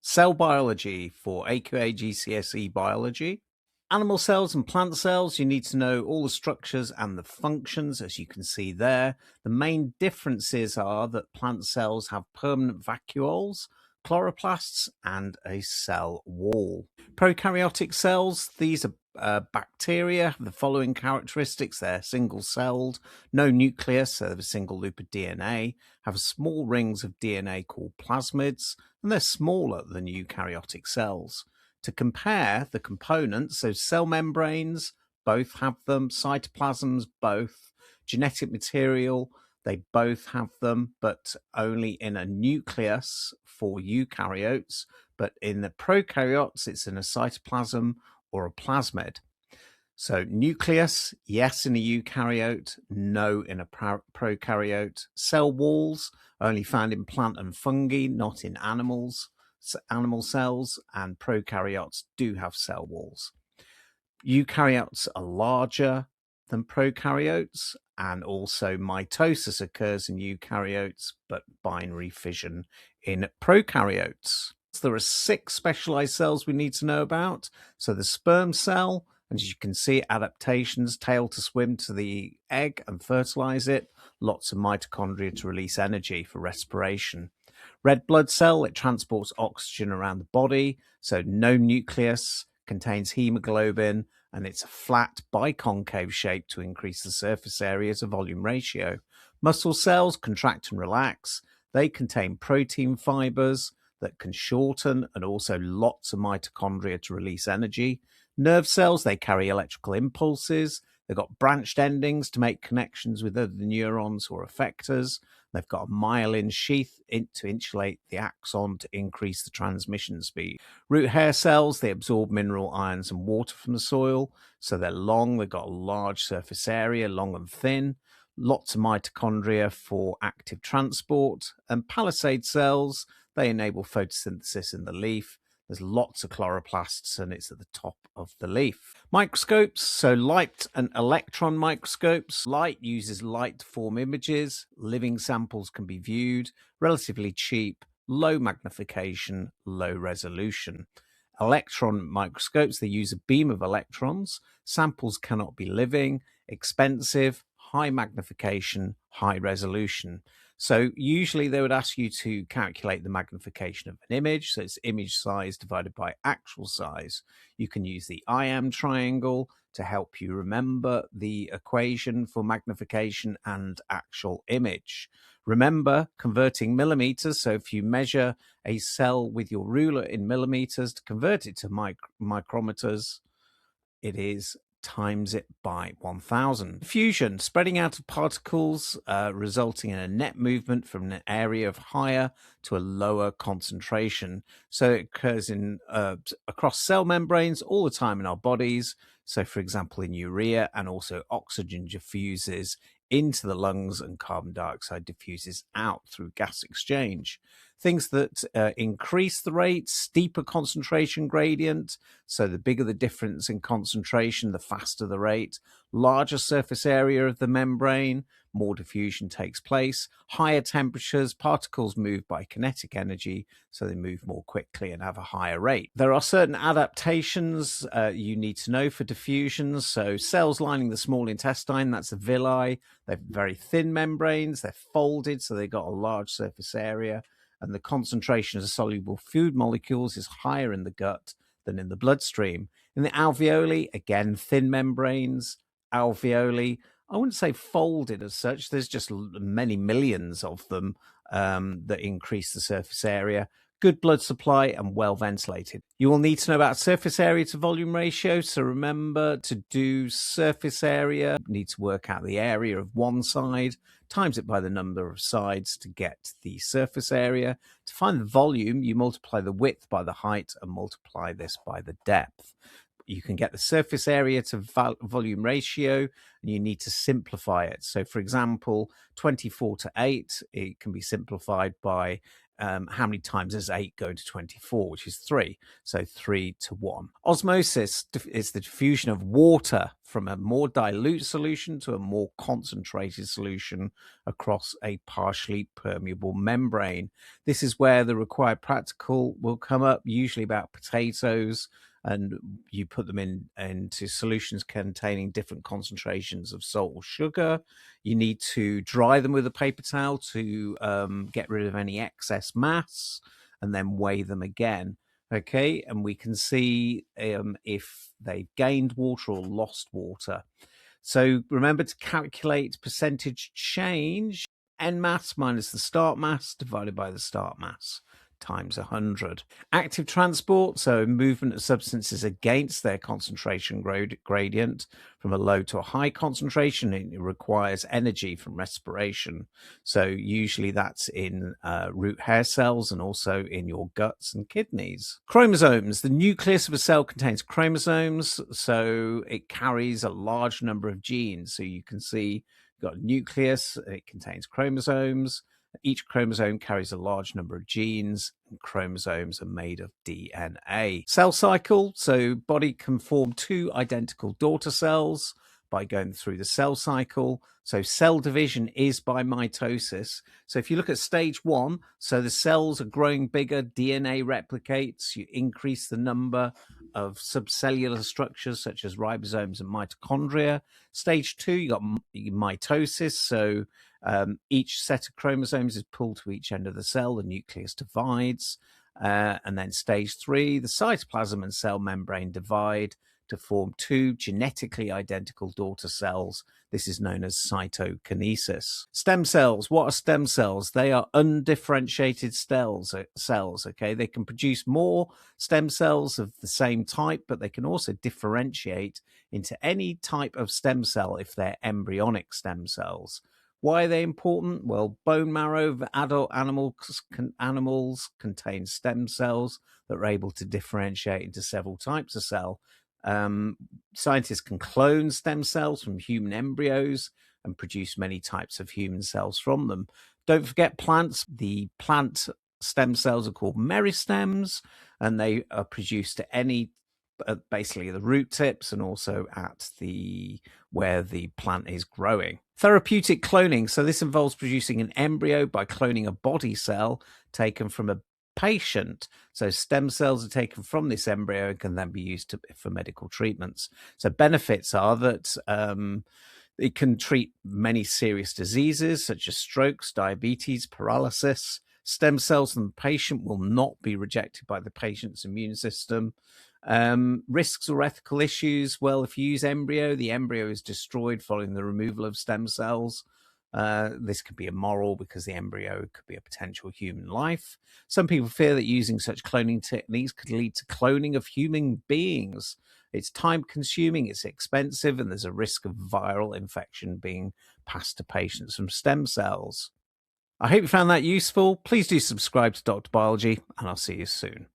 Cell biology for AQA GCSE biology. Animal cells and plant cells, you need to know all the structures and the functions, as you can see there. The main differences are that plant cells have permanent vacuoles, chloroplasts, and a cell wall. Prokaryotic cells, these are bacteria, have the following characteristics. They're single-celled, no nucleus, so they have a single loop of DNA, have small rings of DNA called plasmids, and they're smaller than eukaryotic cells. To compare the components, so cell membranes, both have them, cytoplasms, both, genetic material, they both have them, but only in a nucleus for eukaryotes. But in the prokaryotes, it's in a cytoplasm or a plasmid. So nucleus, yes in a eukaryote, no in a prokaryote. Cell walls, only found in plant and fungi, not in animals. Animal cells and prokaryotes do have cell walls. Eukaryotes are larger than prokaryotes, and also mitosis occurs in eukaryotes, but binary fission in prokaryotes. So there are 6 specialized cells we need to know about. So the sperm cell, and as you can see, adaptations, tail to swim to the egg and fertilize it, lots of mitochondria to release energy for respiration. Red blood cell, it transports oxygen around the body, so no nucleus, contains hemoglobin, and it's a flat biconcave shape to increase the surface area to volume ratio. Muscle cells contract and relax. They contain protein fibers that can shorten and also lots of mitochondria to release energy. Nerve cells, they carry electrical impulses. They've got branched endings to make connections with other neurons or effectors. They've got a myelin sheath to insulate the axon to increase the transmission speed. Root hair cells, they absorb mineral ions and water from the soil. So they're long, they've got a large surface area, long and thin. Lots of mitochondria for active transport. And palisade cells, they enable photosynthesis in the leaf. There's lots of chloroplasts and it's at the top of the leaf. Microscopes, so light and electron microscopes. Light uses light to form images. Living samples can be viewed. Relatively cheap, low magnification, low resolution. Electron microscopes, they use a beam of electrons. Samples cannot be living, expensive, high magnification, high resolution. So usually they would ask you to calculate the magnification of an image. So it's image size divided by actual size. You can use the IM triangle to help you remember the equation for magnification and actual image. Remember converting millimeters. So if you measure a cell with your ruler in millimeters to convert it to micrometers, it is times it by 1000. Fusion, spreading out of particles, resulting in a net movement from an area of higher to a lower concentration. So it occurs in across cell membranes all the time in our bodies. So for example, in urea, and also oxygen diffuses into the lungs and carbon dioxide diffuses out through gas exchange. Things that increase the rate, steeper concentration gradient. So the bigger the difference in concentration, the faster the rate. Larger surface area of the membrane, more diffusion takes place. Higher temperatures, particles move by kinetic energy, so they move more quickly and have a higher rate. There are certain adaptations you need to know for diffusion. So cells lining the small intestine, that's the villi. They're very thin membranes, they're folded, so they've got a large surface area. And the concentration of soluble food molecules is higher in the gut than in the bloodstream. In the alveoli, again, thin membranes. Alveoli, I wouldn't say folded as such. There's just many millions of them that increase the surface area. Good blood supply and well ventilated. You will need to know about surface area to volume ratio. So remember to do surface area. You need to work out the area of one side, times it by the number of sides to get the surface area. To find the volume, you multiply the width by the height and multiply this by the depth. You can get the surface area to volume ratio, and you need to simplify it. So for example, 24 to 8, it can be simplified by how many times does 8 go into 24, which is 3. So 3 to 1. Osmosis is the diffusion of water from a more dilute solution to a more concentrated solution across a partially permeable membrane. This is where the required practical will come up, usually about potatoes, and you put them into solutions containing different concentrations of salt or sugar. You need to dry them with a paper towel to get rid of any excess mass, and then weigh them again. Okay, and we can see if they've gained water or lost water. So remember to calculate percentage change, N mass minus the start mass divided by the start mass times 100. Active transport, so movement of substances against their concentration gradient from a low to a high concentration. It requires energy from respiration. So usually that's in root hair cells and also in your guts and kidneys. Chromosomes. The nucleus of a cell contains chromosomes, so it carries a large number of genes. So you can see you've got a nucleus, it contains chromosomes. Each chromosome carries a large number of genes, and chromosomes are made of DNA. Cell cycle, so body can form 2 identical daughter cells by going through the cell cycle. So cell division is by mitosis. So if you look at stage 1, so the cells are growing bigger, DNA replicates, you increase the number of subcellular structures such as ribosomes and mitochondria. Stage 2, you got mitosis, so each set of chromosomes is pulled to each end of the cell, the nucleus divides. And then stage 3, the cytoplasm and cell membrane divide to form 2 genetically identical daughter cells. This is known as cytokinesis. Stem cells. What are stem cells? They are undifferentiated cells, okay? They can produce more stem cells of the same type, but they can also differentiate into any type of stem cell if they're embryonic stem cells. Why are they important? Well, bone marrow of adult animals contains stem cells that are able to differentiate into several types of cell. Scientists can clone stem cells from human embryos and produce many types of human cells from them. Don't forget plants. The plant stem cells are called meristems, and they are produced at basically the root tips and also at where the plant is growing. Therapeutic cloning. So this involves producing an embryo by cloning a body cell taken from a patient. So stem cells are taken from this embryo and can then be used for medical treatments. So benefits are that it can treat many serious diseases such as strokes, diabetes, paralysis. Stem cells from the patient will not be rejected by the patient's immune system. Risks or ethical issues. Well, if you use embryo, the embryo is destroyed following the removal of stem cells. This could be immoral because the embryo could be a potential human life. Some people fear that using such cloning techniques could lead to cloning of human beings. It's time consuming, it's expensive, and there's a risk of viral infection being passed to patients from stem cells. I hope you found that useful. Please do subscribe to Dr. Biology, and I'll see you soon.